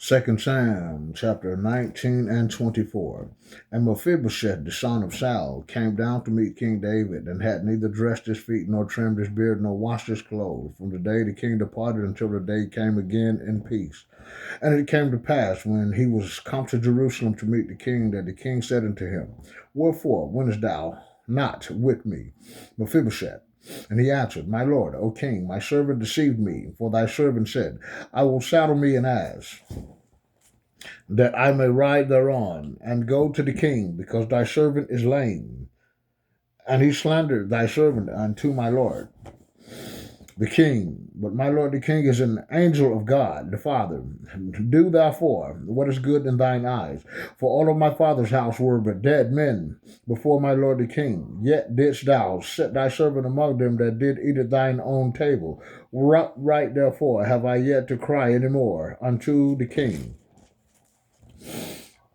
2 Samuel chapter 19 and 24. And Mephibosheth, the son of Saul, came down to meet King David, and had neither dressed his feet, nor trimmed his beard, nor washed his clothes, from the day the king departed until the day came again in peace. And it came to pass, when he was come to Jerusalem to meet the king, that the king said unto him, Wherefore wentest thou not with me, Mephibosheth? And he answered, My lord, O king, my servant deceived me, for thy servant said, I will saddle me an ass, that I may ride thereon, and go to the king, because thy servant is lame. And he slandered thy servant unto my lord the king. But my lord the king is an angel of God the Father. Do therefore what is good in thine eyes. For all of my father's house were but dead men before my lord the king. Yet didst thou set thy servant among them that did eat at thine own table. Right therefore have I yet to cry any more unto the king.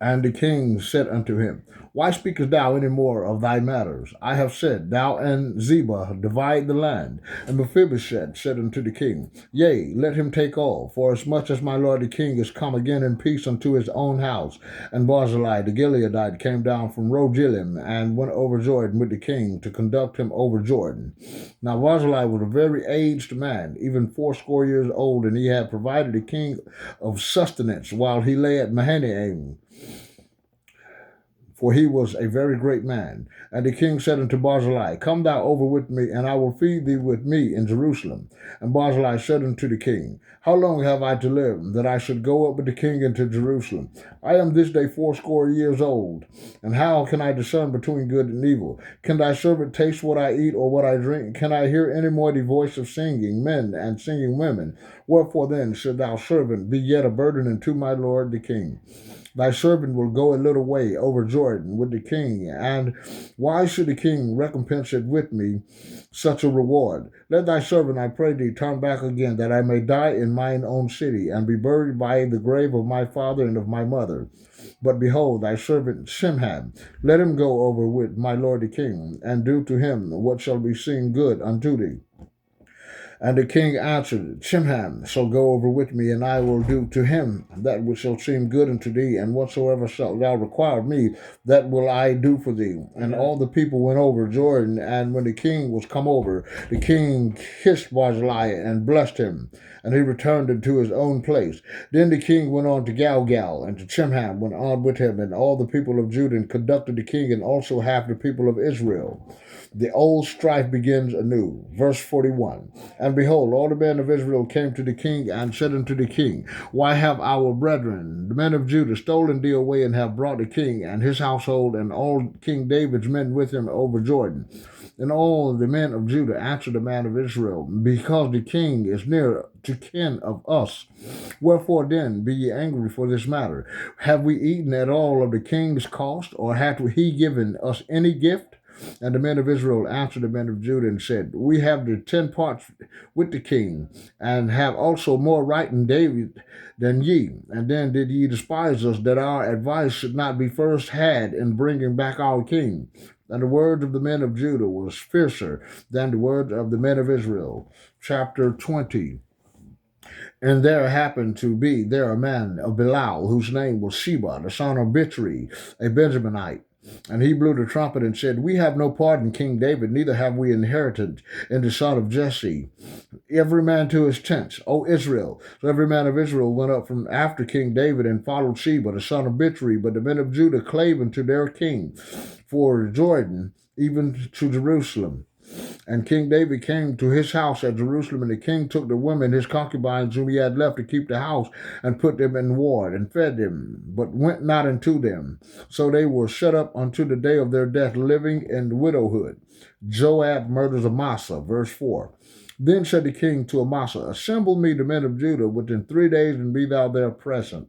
And the king said unto him, Why speakest thou any more of thy matters? I have said, Thou and Sheba divide the land. And Mephibosheth said unto the king, Yea, let him take all, for as much as my lord the king is come again in peace unto his own house. And Barzillai the Gileadite came down from Rogelim, and went over Jordan with the king, to conduct him over Jordan. Now Barzillai was a very aged man, even 80 years old, and he had provided the king of sustenance while he lay at Mahanaim, for he was a very great man. And the king said unto Barzillai, Come thou over with me, and I will feed thee with me in Jerusalem. And Barzillai said unto the king, How long have I to live, that I should go up with the king into Jerusalem? I am this day 80 years old, and how can I discern between good and evil? Can thy servant taste what I eat or what I drink? Can I hear any more the voice of singing men and singing women? Wherefore then should thou servant be yet a burden unto my lord the king? Thy servant will go a little way over Jordan with the king, and why should the king recompense it with me such a reward? Let thy servant, I pray thee, turn back again, that I may die in mine own city, and be buried by the grave of my father and of my mother. But behold, thy servant Shimham, let him go over with my lord the king, and do to him what shall be seen good unto thee. And the king answered, Shimham shall go over with me, and I will do to him that which shall seem good unto thee, and whatsoever shalt thou require of me, that will I do for thee. And all the people went over Jordan, and when the king was come over, the king kissed Barzillai and blessed him, and he returned into his own place. Then the king went on to Galgal, and to Shimham went on with him, and all the people of Judah, and conducted the king, and also half the people of Israel. The old strife begins anew. Verse 41. And behold, all the men of Israel came to the king, and said unto the king, Why have our brethren, the men of Judah, stolen thee away, and have brought the king and his household, and all King David's men with him over Jordan? And all the men of Judah answered the man of Israel, Because the king is near to kin of us. Wherefore then be ye angry for this matter? Have we eaten at all of the king's cost, or hath he given us any gift? And the men of Israel answered the men of Judah and said, We have the 10 parts with the king, and have also more right in David than ye. And then did ye despise us, that our advice should not be first had in bringing back our king? And the words of the men of Judah was fiercer than the words of the men of Israel. Chapter 20. And there happened to be there a man of Belial, whose name was Sheba, the son of Bichri, a Benjaminite. And he blew the trumpet and said, We have no part in King David, neither have we inherited in the son of Jesse. Every man to his tents, O Israel. So every man of Israel went up from after King David, and followed Sheba, the son of Bichri. But the men of Judah clave unto their king for Jordan, even to Jerusalem. And King David came to his house at Jerusalem, and the king took the women, his concubines, whom he had left to keep the house, and put them in ward, and fed them, but went not into them. So they were shut up unto the day of their death, living in widowhood. Joab murders Amasa, verse 4. Then said the king to Amasa, Assemble me the men of Judah within 3 days, and be thou there present.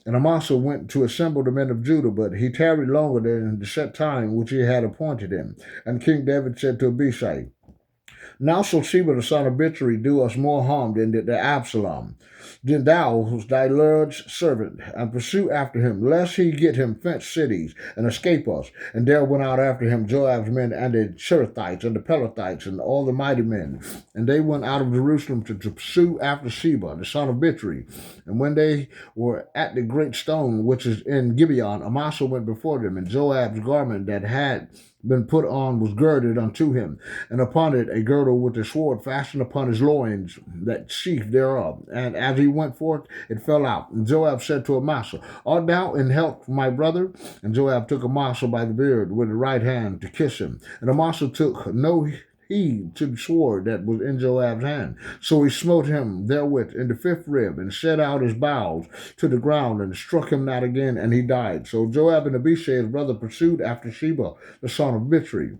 And Amasa went to assemble the men of Judah, but he tarried longer than the set time which he had appointed him. And King David said to Abishai, Now shall Sheba the son of Bichri do us more harm than did the Absalom. Then thou, who's thy Lord's servant, and pursue after him, lest he get him fenced cities and escape us. And there went out after him Joab's men and the Cherethites and the Pelethites and all the mighty men. And they went out of Jerusalem to pursue after Sheba, the son of Bichri. And when they were at the great stone which is in Gibeon, Amasa went before them, and Joab's garment that had been put on was girded unto him, and upon it a girdle with a sword fastened upon his loins, that sheath thereof. And as he went forth, it fell out. And Joab said to Amasa, Art thou in health, my brother? And Joab took Amasa by the beard with the right hand to kiss him. And Amasa took no heed to the sword that was in Joab's hand. So he smote him therewith in the fifth rib, and set out his bowels to the ground, and struck him not again, and he died. So Joab and Abishai his brother pursued after Sheba, the son of Bichri.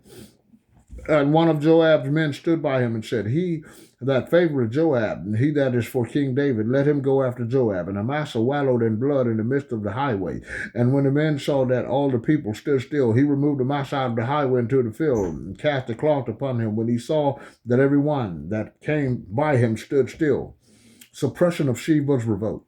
And one of Joab's men stood by him and said, He that favoreth Joab, and he that is for King David, let him go after Joab. And Amasa wallowed in blood in the midst of the highway. And when the men saw that all the people stood still, he removed Amasa out of the highway into the field, and cast a cloth upon him, when he saw that every one that came by him stood still. Suppression of Sheba's revolt.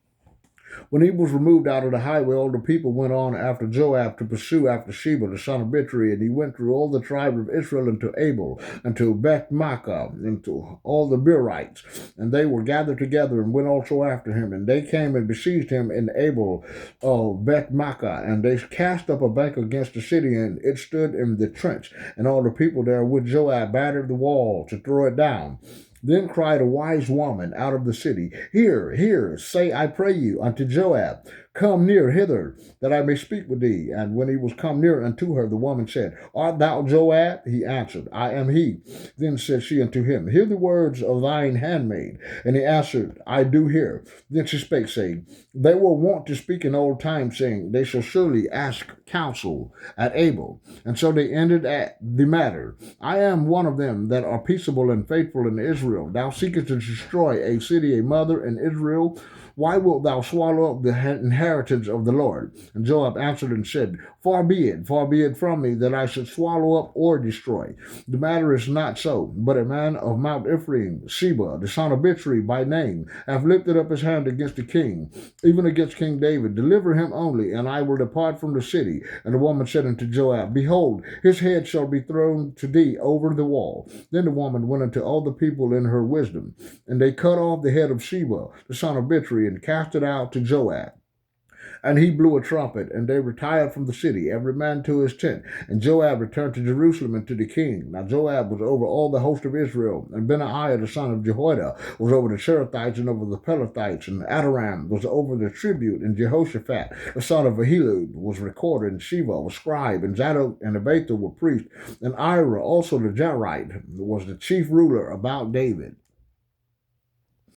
When he was removed out of the highway, all the people went on after Joab to pursue after Sheba, the son of Bichri, and he went through all the tribe of Israel unto Abel, unto Beth-maachah, and to all the Berites. And they were gathered together and went also after him. And they came and besieged him in Abel of Beth-maachah, and they cast up a bank against the city, and it stood in the trench. And all the people there with Joab battered the wall to throw it down. Then cried a wise woman out of the city, Hear, hear, say, I pray you, unto Joab, Come near hither, that I may speak with thee. And when he was come near unto her, the woman said, Art thou Joab? He answered, I am he. Then said she unto him, Hear the words of thine handmaid. And he answered, I do hear. Then she spake, saying, They were wont to speak in old time, saying, They shall surely ask counsel at Abel. And so they ended at the matter. I am one of them that are peaceable and faithful in Israel. Thou seekest to destroy a city, a mother in Israel. Why wilt thou swallow up the inheritance of the Lord? And Joab answered and said, far be it from me that I should swallow up or destroy. The matter is not so, but a man of Mount Ephraim, Sheba, the son of Bichri by name, hath lifted up his hand against the king, even against King David. Deliver him only, and I will depart from the city. And the woman said unto Joab, Behold, his head shall be thrown to thee over the wall. Then the woman went unto all the people in her wisdom, and they cut off the head of Sheba, the son of Bichri, and cast it out to Joab. And he blew a trumpet, and they retired from the city, every man to his tent. And Joab returned to Jerusalem and to the king. Now Joab was over all the host of Israel, and Benaiah the son of Jehoiada was over the Cherethites and over the Pelethites, and Adoram was over the tribute, and Jehoshaphat the son of Ahilud was recorder, and Sheba was scribe, and Zadok and Abiathar were priests, and Ira also the Jarite was the chief ruler about David.